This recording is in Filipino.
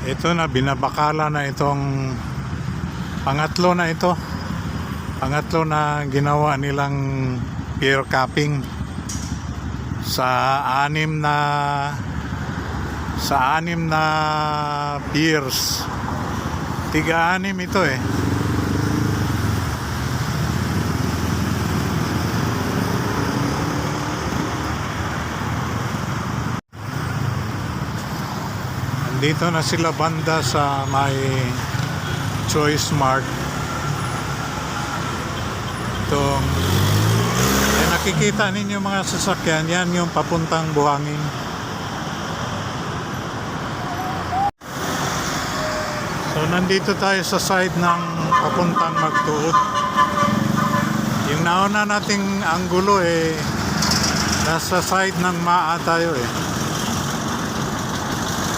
Ito na, binabakala na itong pangatlo na ito. Pangatlo na ginawa nilang pier capping sa anim na piers. Tiga-anim ito eh. Dito na sila banda sa may Choice Mart. Itong nakikita ninyo mga sasakyan, yan yung papuntang Buhangin. So nandito tayo sa side ng papuntang Magtuod. Yung nauna nating anggulo nasa side ng Maa tayo